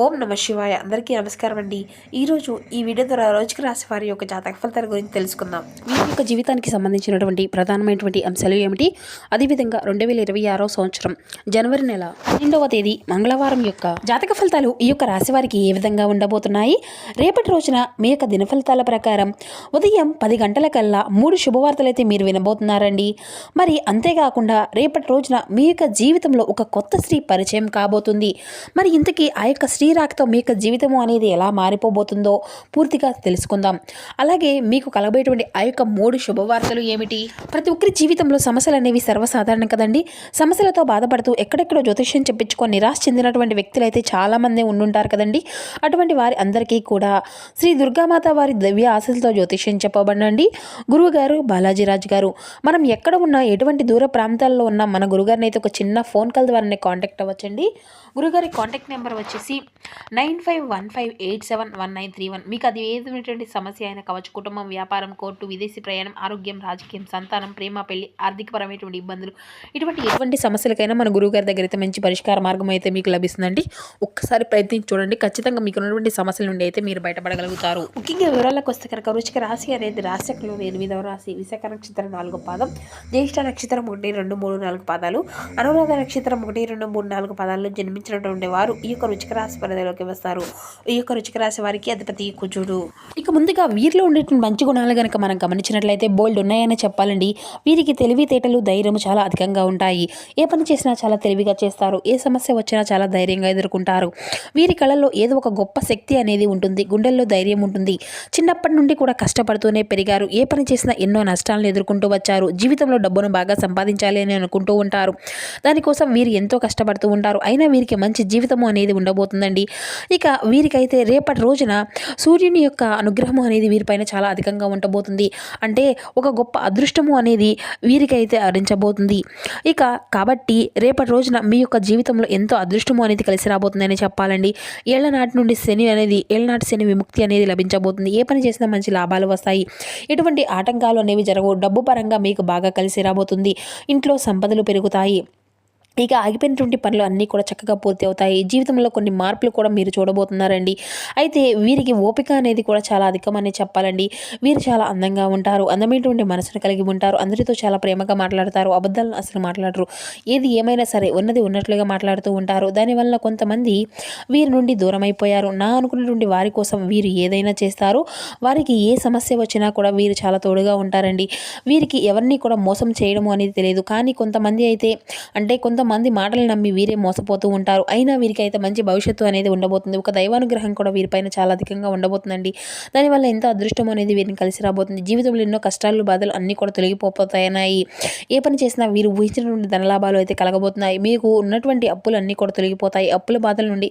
ఓం నమ శివాయ. అందరికీ నమస్కారం అండి. ఈరోజు ఈ వీడియో ద్వారా రోజుకి రాశి వారి యొక్క జాతక ఫలితాల గురించి తెలుసుకుందాం. వీరి యొక్క జీవితానికి సంబంధించినటువంటి ప్రధానమైనటువంటి అంశాలు ఏమిటి, అదేవిధంగా 2026 సంవత్సరం జనవరి నెల 12వ తేదీ మంగళవారం యొక్క జాతక ఫలితాలు ఈ యొక్క రాశి వారికి ఏ విధంగా ఉండబోతున్నాయి. రేపటి రోజున మీ యొక్క దిన ఫలితాల ప్రకారం ఉదయం 10 గంటల కల్లా 3 శుభవార్తలు అయితే మీరు వినబోతున్నారండి. మరి అంతేకాకుండా రేపటి రోజున మీ యొక్క జీవితంలో ఒక కొత్త స్త్రీ పరిచయం కాబోతుంది. మరి ఇంతకీ ఆ యొక్క శ్రీరాకతో మీ యొక్క జీవితం అనేది ఎలా మారిపోబోతుందో పూర్తిగా తెలుసుకుందాం. అలాగే మీకు కలగబోయేటువంటి ఆ యొక్క 3 శుభవార్తలు ఏమిటి. ప్రతి ఒక్కరి జీవితంలో సమస్యలు అనేవి సర్వసాధారణం కదండి. సమస్యలతో బాధపడుతూ ఎక్కడెక్కడో జ్యోతిష్యం చెప్పించుకొని నిరాశ చెందినటువంటి వ్యక్తులు అయితే చాలామంది ఉండుంటారు కదండి. అటువంటి వారి అందరికీ కూడా శ్రీ దుర్గామాత వారి దివ్య ఆశలతో జ్యోతిష్యం చెప్పబడండి. గురువుగారు బాలాజీరాజు గారు. మనం ఎక్కడ ఉన్నా, ఎటువంటి దూర ప్రాంతాల్లో ఉన్నా మన గురుగారిని అయితే ఒక చిన్న ఫోన్ కాల్ ద్వారానే కాంటాక్ట్ అవ్వచ్చండి. గురుగారి కాంటాక్ట్ నెంబర్ వచ్చేసి 9515871931. మీకు అది ఏదైనటువంటి సమస్య అయినా కావచ్చు, కుటుంబం, వ్యాపారం, కోర్టు, విదేశీ ప్రయాణం, ఆరోగ్యం, రాజకీయం, సంతానం, ప్రేమ, పెళ్లి, ఆర్థికపరమైనటువంటి ఇబ్బందులు, ఎటువంటి సమస్యలకైనా మన గురువుగారి దగ్గర అయితే మంచి పరిష్కార మార్గం అయితే మీకు లభిస్తుందండి. ఒక్కసారి ప్రయత్నించి చూడండి. ఖచ్చితంగా మీకు ఉన్నటువంటి సమస్యల నుండి అయితే మీరు బయటపడగలుగుతారు. ముఖ్యంగా వివరాలకు వస్తే కనుక వృశ్చిక రాశి అనేది రాశిలో 8వ రాశి. విశాఖ నక్షత్రం 4వ పాదం, జ్యేష్ఠ నక్షత్రం 1, 2, 3, 4 పాదాలు, అనురాధ నక్షత్రం 1, 2, 3, 4 పాదాల్లో జన్మించినటువంటి వారు ఈ యొక్క వృశ్చిక రాశి పరిధిలోకి వస్తారు. ఈ యొక్క వృశ్చిక రాశి వారికి అధిపతి కుజుడు. ఇక ముందుగా వీరిలో ఉండేటువంటి మంచి గుణాలు కనుక మనం గమనించినట్లయితే బోల్డ్ ఉన్నాయని చెప్పాలండి. వీరికి తెలివితేటలు, ధైర్యం చాలా అధికంగా ఉంటాయి. ఏ పని చేసినా చాలా తెలివిగా చేస్తారు. ఏ సమస్య వచ్చినా చాలా ధైర్యంగా ఎదుర్కొంటారు. వీరి కళల్లో ఏదో ఒక గొప్ప శక్తి అనేది ఉంటుంది. గుండెల్లో ధైర్యం ఉంటుంది. చిన్నప్పటి నుండి కూడా కష్టపడుతూనే పెరిగారు. ఏ పని చేసినా ఎన్నో నష్టాలను ఎదుర్కొంటూ వచ్చారు. జీవితంలో డబ్బును బాగా సంపాదించాలి అని అనుకుంటూ ఉంటారు. దానికోసం వీరు ఎంతో కష్టపడుతూ ఉంటారు. అయినా వీరికి మంచి జీవితము అనేది ఉండబోతుందండి. ఇక వీరికైతే రేపటి రోజున సూర్యుని యొక్క అనుగ్రహము అనేది వీరిపైన చాలా అధికంగా ఉండబోతుంది. అంటే ఒక గొప్ప అదృష్టము అనేది వీరికైతే హరించబోతుంది. ఇక కాబట్టి రేపటి రోజున మీ యొక్క జీవితంలో ఎంతో అదృష్టము అనేది కలిసి రాబోతుందని చెప్పాలండి. ఏళ్లనాటి నుండి ఏళ్లనాటి శని విముక్తి అనేది లభించబోతుంది. ఏ పని చేసినా మంచి లాభాలు వస్తాయి. ఎటువంటి ఆటంకాలు అనేవి జరగవు. డబ్బు పరంగా మీకు బాగా కలిసి రాబోతుంది. ఇంట్లో సంపదలు పెరుగుతాయి. ఇక ఆగిపోయినటువంటి పనులు అన్నీ కూడా చక్కగా పూర్తి అవుతాయి. జీవితంలో కొన్ని మార్పులు కూడా మీరు చూడబోతున్నారండి. అయితే వీరికి ఓపిక అనేది కూడా చాలా అధికమని చెప్పాలండి. వీరు చాలా అందంగా ఉంటారు. అందమైనటువంటి మనసును కలిగి ఉంటారు. అందరితో చాలా ప్రేమగా మాట్లాడతారు. అబద్ధాలను అసలు మాట్లాడరు. ఏది ఏమైనా సరే ఉన్నది ఉన్నట్లుగా మాట్లాడుతూ ఉంటారు. దానివల్ల కొంతమంది వీరి నుండి దూరం అయిపోయారు. నా అనుకున్నటువంటి వారి కోసం వీరు ఏదైనా చేస్తారు. వారికి ఏ సమస్య వచ్చినా కూడా వీరు చాలా తోడుగా ఉంటారండి. వీరికి ఎవరిని కూడా మోసం చేయడము అనేది తెలియదు. కానీ కొంతమంది అయితే కొంతమంది మాటలు నమ్మి వీరే మోసపోతూ ఉంటారు. అయినా వీరికైతే మంచి భవిష్యత్తు అనేది ఉండబోతుంది. ఒక దైవానుగ్రహం కూడా వీరిపైన చాలా అధికంగా ఉండబోతుందండి. దానివల్ల ఎంతో అదృష్టం అనేది వీరిని కలిసి రాబోతుంది. జీవితంలో ఎన్నో కష్టాలు, బాధలు అన్నీ కూడా తొలగిపోతాయి. ఏ పని చేసినా వీరు ఊహించినటువంటి ధనలాభాలు అయితే కలగబోతున్నాయి. మీకు ఉన్నటువంటి అప్పులు అన్నీ కూడా తొలగిపోతాయి. అప్పుల బాధల నుండి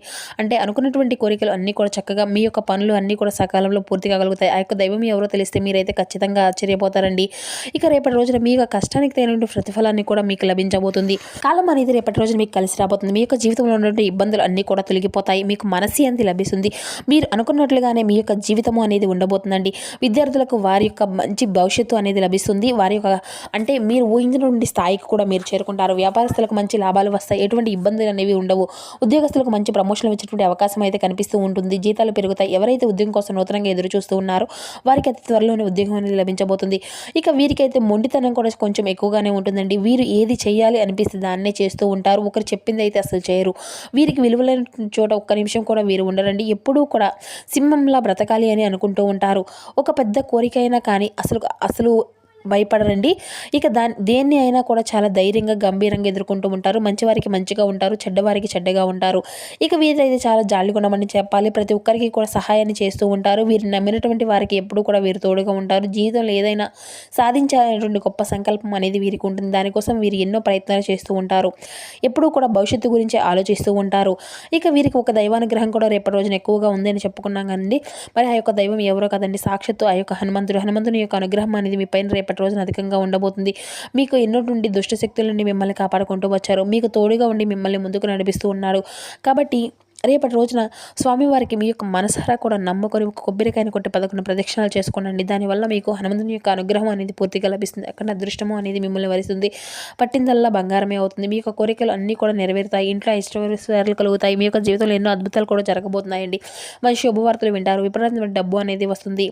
అనుకున్నటువంటి కోరికలు అన్నీ కూడా చక్కగా మీ యొక్క పనులు అన్నీ కూడా సకాలంలో పూర్తి కాగలుగుతాయి. ఆ యొక్క దైవం ఎవరో తెలిస్తే మీరైతే ఖచ్చితంగా ఆశ్చర్యపోతారండి. ఇక రేపటి రోజున మీ యొక్క కష్టానికి తగినటువంటి ప్రతిఫలాన్ని కూడా మీకు లభించబోతుంది. కాలం అనేది రేపటి రోజు మీకు కలిసి రాబోతుంది. మీ యొక్క జీవితంలో ఉన్నటువంటి ఇబ్బందులు అన్నీ కూడా తొలగిపోతాయి. మీకు మనశ్శాంతి లభిస్తుంది. మీరు అనుకున్నట్లుగానే మీ యొక్క జీవితము అనేది ఉండబోతుందండి. విద్యార్థులకు వారి యొక్క మంచి భవిష్యత్తు అనేది లభిస్తుంది. వారి యొక్క మీరు ఊహించినటువంటి స్థాయికి కూడా మీరు చేరుకుంటారు. వ్యాపారస్తులకు మంచి లాభాలు వస్తాయి. ఎటువంటి ఇబ్బందులు అనేవి ఉండవు. ఉద్యోగస్తులకు మంచి ప్రమోషన్లు వచ్చేటువంటి అవకాశం అయితే కనిపిస్తూ ఉంటుంది. జీతాలు పెరుగుతాయి. ఎవరైతే ఉద్యోగం కోసం నూతనంగా ఎదురు చూస్తూ ఉన్నారో వారికి అతి త్వరలోనే ఉద్యోగం అనేది లభించబోతుంది. ఇక వీరికైతే మొండితనం కూడా కొంచెం ఎక్కువగానే ఉంటుందండి. వీరు ఏది చేయాలి అనిపిస్తే దాన్నే చేస్తూ ఉంటారు. ఒకరు చెప్పింది అయితే అసలు చేయరు. వీరికి విలువలైన చోట ఒక్క నిమిషం కూడా వీరు ఉండరండి. ఎప్పుడూ కూడా సింహంలా బ్రతకాలి అని అనుకుంటూ ఉంటారు. ఒక పెద్ద కోరిక అయినా కానీ అసలు భయపడరండి. ఇక దేన్ని అయినా కూడా చాలా ధైర్యంగా, గంభీరంగా ఎదుర్కొంటూ ఉంటారు. మంచివారికి మంచిగా ఉంటారు. చెడ్డవారికి చెడ్డగా ఉంటారు. ఇక వీరైతే చాలా జాలి గుణమని చెప్పాలి. ప్రతి ఒక్కరికి కూడా సహాయాన్ని చేస్తూ ఉంటారు. వీరిని నమ్మినటువంటి వారికి ఎప్పుడూ కూడా వీరు తోడుగా ఉంటారు. జీవితంలో ఏదైనా సాధించాలనేటువంటి గొప్ప సంకల్పం అనేది వీరికి ఉంటుంది. దానికోసం వీరు ఎన్నో ప్రయత్నాలు చేస్తూ ఉంటారు. ఎప్పుడూ కూడా భవిష్యత్తు గురించి ఆలోచిస్తూ ఉంటారు. ఇక వీరికి ఒక దైవానుగ్రహం కూడా రేపటి రోజున ఎక్కువగా ఉందని చెప్పుకున్నాం కదండి. మరి ఆ యొక్క దైవం ఎవరో కదండి, సాక్షాత్తు ఆ యొక్క హనుమంతుని యొక్క అనుగ్రహం అనేది మీ పైన రేపటి రోజున అధికంగా ఉండబోతుంది. మీకు ఎన్నో నుండి దుష్ట శక్తుల నుండి మిమ్మల్ని కాపాడుకుంటూ వచ్చారు. మీకు తోడుగా ఉండి మిమ్మల్ని ముందుకు నడిపిస్తూ ఉన్నారు. కాబట్టి రేపటి రోజున స్వామివారికి మీ యొక్క మనసారా కూడా నమ్ముకొని ఒక కొబ్బరికాయను కొట్టి 11 ప్రదక్షిణాలు చేసుకోనండి. దానివల్ల మీకు హనుమంతుని యొక్క అనుగ్రహం అనేది పూర్తిగా లభిస్తుంది. అక్కడ అదృష్టము అనేది మిమ్మల్ని వరిస్తుంది. పట్టిందల్లా బంగారమే అవుతుంది. మీ యొక్క కోరికలు అన్నీ కూడా నెరవేరుతాయి. ఇంట్లో ఐశ్వర్యాలు కలుగుతాయి. మీ యొక్క జీవితంలో ఎన్నో అద్భుతాలు కూడా జరగబోతున్నాయండి. మంచి శుభవార్తలు వింటారు. విపరీతమైన డబ్బు అనేది వస్తుంది.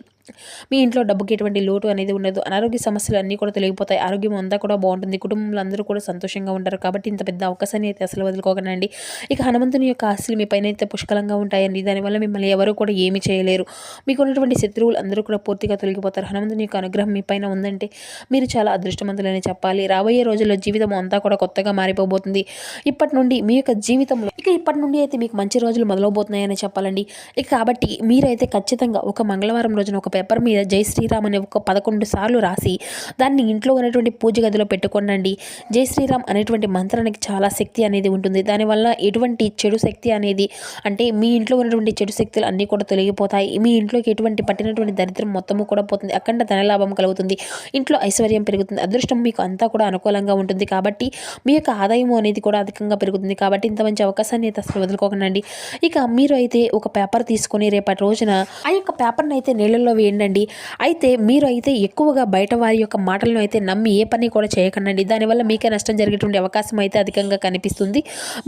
మీ ఇంట్లో డబ్బుకి ఎటువంటి లోటు అనేది ఉండదు. అనారోగ్య సమస్యలు అన్నీ కూడా తొలగిపోతాయి. ఆరోగ్యం అంతా కూడా బాగుంటుంది. కుటుంబంలో అందరూ కూడా సంతోషంగా ఉంటారు. కాబట్టి ఇంత పెద్ద అవకాశాన్ని అయితే అసలు వదులుకోకండి. ఇక హనుమంతుని యొక్క ఆశలు మీ పైన అయితే పుష్కలంగా ఉంటాయండి. దానివల్ల మిమ్మల్ని ఎవరు కూడా ఏమీ చేయలేరు. మీకు ఉన్నటువంటి శత్రువులు అందరూ కూడా పూర్తిగా తొలగిపోతారు. హనుమంతుని యొక్క అనుగ్రహం మీ పైన ఉందంటే మీరు చాలా అదృష్టవంతులని చెప్పాలి. రాబోయే రోజుల్లో జీవితం అంతా కూడా కొత్తగా మారిపోబోతుంది. ఇప్పటి నుండి మీ యొక్క జీవితంలో ఇప్పటి నుండి అయితే మీకు మంచి రోజులు మొదలవబోతున్నాయని చెప్పాలండి. ఇక కాబట్టి మీరైతే ఖచ్చితంగా ఒక మంగళవారం రోజున ఒక పేపర్ మీద జై శ్రీరామ్ అనే ఒక 11 సార్లు రాసి దాన్ని ఇంట్లో ఉన్నటువంటి పూజ గదిలో పెట్టుకోండి. జై శ్రీరామ్ అనేటువంటి మంత్రానికి చాలా శక్తి అనేది ఉంటుంది. దానివల్ల ఎటువంటి చెడు శక్తి అనేది అంటే మీ ఇంట్లో ఉన్నటువంటి చెడు శక్తులు అన్నీ కూడా తొలగిపోతాయి. మీ ఇంట్లోకి ఎటువంటి పట్టినటువంటి దరిద్రం మొత్తము కూడా పోతుంది. అఖండ ధనలాభం కలుగుతుంది. ఇంట్లో ఐశ్వర్యం పెరుగుతుంది. అదృష్టం మీకు అంతా కూడా అనుకూలంగా ఉంటుంది. కాబట్టి మీ యొక్క ఆదాయం అనేది కూడా అధికంగా పెరుగుతుంది. కాబట్టి ఇంత మంచి అవకాశాన్ని అయితే అసలు వదులుకోకండి. ఇక మీరు అయితే ఒక పేపర్ తీసుకొని రేపటి రోజున ఆ యొక్క పేపర్ని అయితే నీళ్ళల్లో వేయండి. అయితే మీరు అయితే ఎక్కువగా బయట వారి యొక్క మాటలను అయితే నమ్మి ఏ పని కూడా చేయకండి. దానివల్ల మీకే నష్టం జరిగేటువంటి అవకాశం అయితే అధికంగా కనిపిస్తుంది.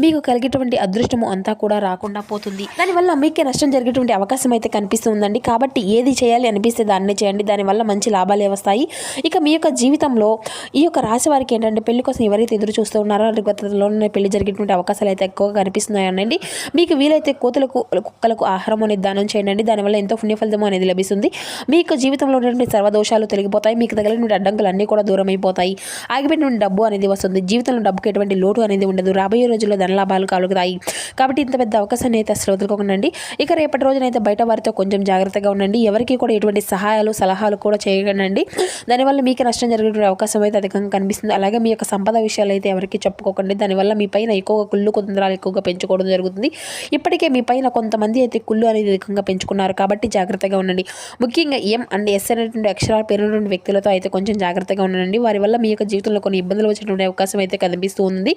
మీకు కలిగేటువంటి అదృష్టము అంతా కూడా రాకుండా పోతుంది. దానివల్ల మీకే నష్టం జరిగేటువంటి అవకాశం అయితే కనిపిస్తుందండి. కాబట్టి ఏది చేయాలి అనిపిస్తే దాన్నే చేయండి. దానివల్ల మంచి లాభాలే వస్తాయి. ఇక మీ యొక్క జీవితంలో ఈ యొక్క రాశి వారికి ఏంటంటే పెళ్లి కోసం ఎవరైతే ఎదురు చూస్తూ ఉన్నారో గతంలోనే పెళ్లి జరిగేటువంటి అవకాశాలు అయితే ఎక్కువగా కనిపిస్తున్నాయండి. మీకు వీలైతే కోతులకు కుక్కలకు ఆహారం అనేది దానం చేయండి. దానివల్ల ఎంతో పుణ్యఫలితం అనేది లభిస్తుంది. మీ యొక్క జీవితంలో ఉన్నటువంటి సర్వదోషాలు తొలగిపోతాయి. మీకు తగిలినటువంటి అడ్డంకులు అన్నీ కూడా దూరం అయిపోతాయి. ఆగిపోయినటువంటి డబ్బు అనేది వస్తుంది. జీవితంలో డబ్బుకి ఎటువంటి లోటు అనేది ఉండదు. రాబోయే రోజుల్లో ధనలాభాలు కలుగుతాయి. కాబట్టి ఇంత పెద్ద అవకాశాన్ని అయితే అసలు వదులుకోకండి. ఇక రేపటి రోజునైతే బయట వారితో కొంచెం జాగ్రత్తగా ఉండండి. ఎవరికి కూడా ఎటువంటి సహాయాలు సలహాలు కూడా చేయకండి. దానివల్ల మీకు నష్టం జరిగే అవకాశం అయితే అధికంగా కనిపిస్తుంది. అలాగే మీ యొక్క సంపద విషయాలు అయితే ఎవరికి చెప్పుకోకండి. దానివల్ల మీ పైన ఎక్కువగా కుళ్ళు కుందరాలు ఎక్కువగా పెంచుకోవడం జరుగుతుంది. ఇప్పటికే మీ పైన కొంతమంది అయితే కుళ్ళు అనేది అధికంగా పెంచుకున్నారు. కాబట్టి జాగ్రత్తగా ఉండండి. ముఖ్యంగా ఎం అండ్ ఎస్ అనేటువంటి అక్షరాలు పేరున్నటువంటి వ్యక్తులతో అయితే కొంచెం జాగ్రత్తగా ఉండండి. వారి వల్ల మీ యొక్క జీవితంలో కొన్ని ఇబ్బందులు వచ్చేటువంటి అవకాశం అయితే కనిపిస్తూ ఉంది.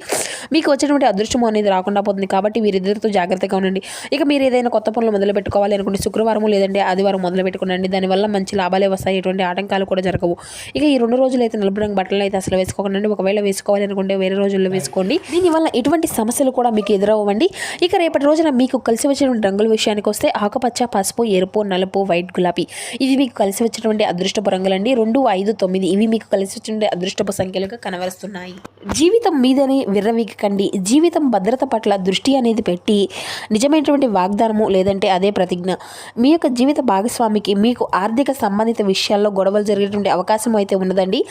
మీకు వచ్చేటువంటి అదృష్టం అనేది రాకుండా పోతుంది. కాబట్టి వీరిద్దరితో జాగ్రత్తగా ఉండండి. ఇక మీరు ఏదైనా కొత్త పనులు మొదలు పెట్టుకోవాలి అనుకుంటే శుక్రవారం లేదంటే ఆదివారం మొదలు పెట్టుకోండి. దానివల్ల మంచి లాభాలే వస్తాయి. ఎటువంటి ఆటంకాలు కూడా జరగవు. ఇక ఈ 2 రోజులు అయితే నలుపు రంగు బట్టలు అయితే అసలు వేసుకోకండి. ఒకవేళ వేసుకోవాలి అనుకుంటే వేరే రోజుల్లో వేసుకోండి. దీనివల్ల ఎటువంటి సమస్యలు కూడా మీకు ఎదురవ్వండి. ఇక రేపటి రోజున మీకు కలిసి వచ్చినటువంటి రంగుల విషయానికి వస్తే ఆకుపచ్చ, పసుపు, ఎరుపు, నలుపు, వైట్, గులాబీ ఇవి మీకు కలిసి వచ్చినటువంటి అదృష్టపు రంగులండి. 2, 5, 9 ఇవి మీకు కలిసి వచ్చినటువంటి అదృష్టపు సంఖ్యలుగా కనబరుస్తున్నాయి. జీవితం మీదనే విర్రవీగకండి. జీవితం భద్రత పట్ల దృష్టి అనేది పెట్టి నిజమైనటువంటి వాగ్దానము లేదంటే అదే ప్రతిజ్ఞ. మీ యొక్క జీవిత భాగస్వామికి మీకు ఆర్థిక సంబంధిత విషయాల్లో గొడవలు జరిగేటువంటి అవకాశం అయితే ఉన్నదండి.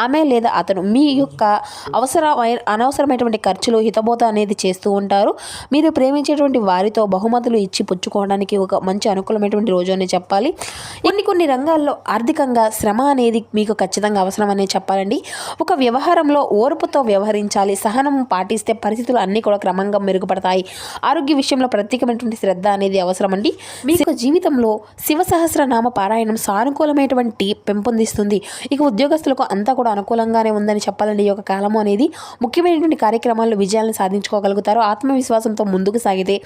ఆమె లేదా అతను మీ యొక్క అనవసరమైనటువంటి ఖర్చులు హితబోత అనేది చేస్తూ ఉంటారు. మీరు ప్రేమించేటువంటి వారితో బహుమతులు ఇచ్చి పుచ్చుకోవడానికి ఒక మంచి అనుకూలమైనటువంటి రోజు అని చెప్పాలి. కొన్ని రంగాల్లో ఆర్థికంగా శ్రమ అనేది మీకు ఖచ్చితంగా అవసరం అనే చెప్పాలండి. ఒక వ్యవహారంలో ఓర్పుతో వ్యవహరించాలి. సహనం పాటిస్తే పరిస్థితులు అన్నీ కూడా క్రమంగా మెరుగుపడతాయి. ఆరోగ్య విషయంలో ప్రత్యేకమైనటువంటి శ్రద్ధ అనేది అవసరం అండి. మీకు జీవితంలో శివ సహస్రనామ పారాయణం సానుకూలమైనటువంటి పెంపొందిస్తుంది. ఇక ఉద్యోగస్తులకు అంతా కూడా అనుకూలంగానే ఉందని చెప్పాలండి. ఈ యొక్క కాలము అనేది ముఖ్యమైనటువంటి కార్యక్రమాల్లో విజయాలను సాధించుకోగలుగుతారు. ఆత్మవిశ్వాసంతో ముందుకు సాగితే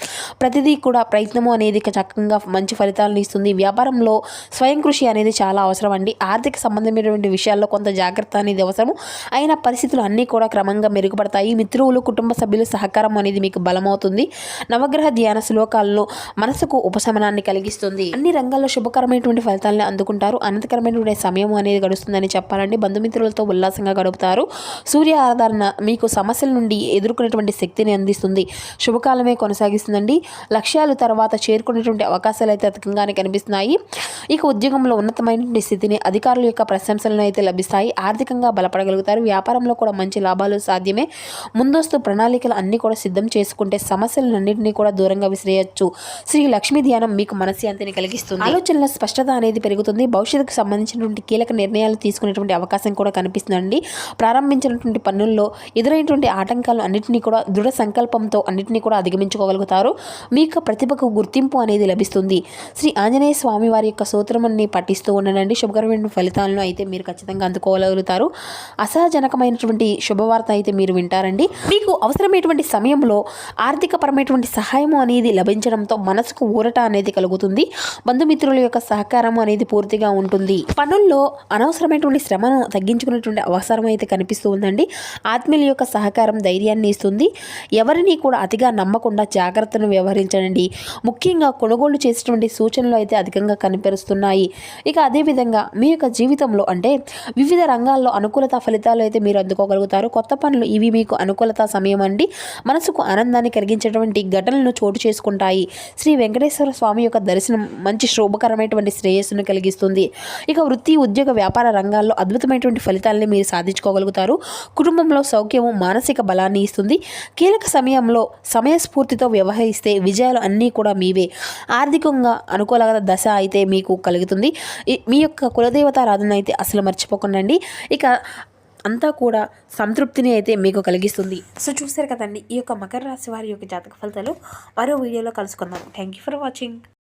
ప్రతిదీ కూడా ప్రయత్నము అనేది చక్కగా మంచి ఫలితాలను ఇస్తుంది. వ్యాపారంలో స్వయం కృషి అనేది చాలా అవసరం అండి. ఆర్థిక సంబంధమైనటువంటి విషయాల్లో కొంత జాగ్రత్త అనేది అవసరం. అయిన పరిస్థితులు అన్నీ కూడా క్రమంగా మెరుగుపడతాయి. మిత్రులు, కుటుంబ సభ్యుల సహకారం అనేది మీకు బలమవుతుంది. నవగ్రహ ధ్యాన శ్లోకాల్లో మనసుకు ఉపశమనాన్ని కలిగిస్తుంది. అన్ని రంగాల్లో శుభకరమైనటువంటి ఫలితాలను అందుకుంటారు. అనంతకరమైనటువంటి సమయం అనేది గడుస్తుందని చెప్పాలండి. బంధుమిత్రులతో ఉల్లాసంగా గడుపుతారు. సూర్య ఆరాధన మీకు సమస్యల నుండి ఎదుర్కొనేటువంటి శక్తిని అందిస్తుంది. శుభకాలమే కొనసాగిస్తుందండి. లక్ష్యాలు తర్వాత చేరుకునేటువంటి అవకాశాలు అయితే అధికంగానే కనిపిస్తున్నాయి. ఇక ఉద్యోగంలో ఉన్నతమైనటువంటి స్థితిని అధికారుల యొక్క ప్రశంసలను అయితే లభిస్తాయి. ఆర్థికంగా బలపడగలుగుతారు. వ్యాపారంలో కూడా మంచి లాభాలు సాధ్యమే. ముందస్తు ప్రణాళికలు అన్ని కూడా సిద్ధం చేసుకుంటే సమస్యలన్నింటినీ కూడా దూరంగా విసిరేయచ్చు. శ్రీ లక్ష్మీ ధ్యానం మీకు మనశ్శాంతిని కలిగిస్తుంది. ఆలోచనల స్పష్టత అనేది పెరుగుతుంది. భవిష్యత్తుకు సంబంధించినటువంటి కీలక నిర్ణయాలు తీసుకునేటువంటి అవకాశం కూడా కనిపిస్తుందండి. ప్రారంభించినటువంటి పనుల్లో ఎదురైనటువంటి ఆటంకాలు అన్నింటినీ కూడా దృఢ సంకల్పంతో అన్నింటినీ కూడా అధిగమించుకోగలుగుతారు. మీ యొక్క ప్రతిభకు గుర్తింపు అనేది లభిస్తుంది. శ్రీ ఆంజనేయ స్వామి వారి యొక్క స్తోత్రాన్ని పఠిస్తూ ఉండండి. శుభకరమైన ఫలితాలను అయితే మీరు ఖచ్చితంగా అందుకోగలుగుతారు. అసహజనకమైనటువంటి శుభవార్త అయితే మీరు వింటారండి. మీకు అవసరమైనటువంటి సమయంలో ఆర్థికపరమైనటువంటి సహాయము అనేది లభించడంతో మనసుకు ఊరట అనేది కలుగుతుంది. బంధుమిత్రుల యొక్క సహకారం అనేది పూర్తిగా ఉంటుంది. పనుల్లో అనవసరమైనటువంటి శ్రమను తగ్గించుకునేటువంటి అవసరం అయితే కనిపిస్తూ ఉందండి. ఆత్మీయుల యొక్క సహకారం ధైర్యాన్ని ఇస్తుంది. ఎవరిని కూడా అతిగా నమ్మకుండా జాగ్రత్తను వ్యవహరించండి. ముఖ్యంగా కొనుగోలు చేసేటువంటి సూచనలు అయితే అధికంగా కనిపిస్తున్నాయి. ఇక అదేవిధంగా మీ యొక్క జీవితంలో అంటే వివిధ రంగాల్లో అనుకూలత ఫలితాలు అయితే మీరు అందుకోగలుగుతారు. కొత్త పనులు ఇవి మీకు అనుకూలత సమయం అండి. మనసుకు ఆనందాన్ని కలిగించేటువంటి ఘటనలను చోటు చేసుకుంటాయి. శ్రీ వెంకటేశ్వర స్వామి యొక్క దర్శనం మంచి శుభకరమైనటువంటి శ్రేయస్సును కలిగిస్తుంది. ఇక వృత్తి, ఉద్యోగ, వ్యాపార రంగాల్లో అద్భుతమైనటువంటి ఫలితాలని మీరు సాధించుకోగలుగుతారు. కుటుంబంలో సౌఖ్యము మానసిక బలాన్ని ఇస్తుంది. కీలక సమయంలో సమయస్ఫూర్తితో వ్యవహరిస్తే విజయాలు అన్నీ కూడా మీవే. ఆర్థికంగా అనుకూల దశ అయితే మీకు కలుగుతుంది. మీ యొక్క కులదేవతారాధన అయితే అసలు మర్చిపోకండి. ఇక అంతా కూడా సంతృప్తిని అయితే మీకు కలిగిస్తుంది. సో చూసారు కదండి ఈ యొక్క మకర రాశి వారి యొక్క జాతక ఫలితాలు. మరో వీడియోలో కలుసుకుందాం. Thank you for watching.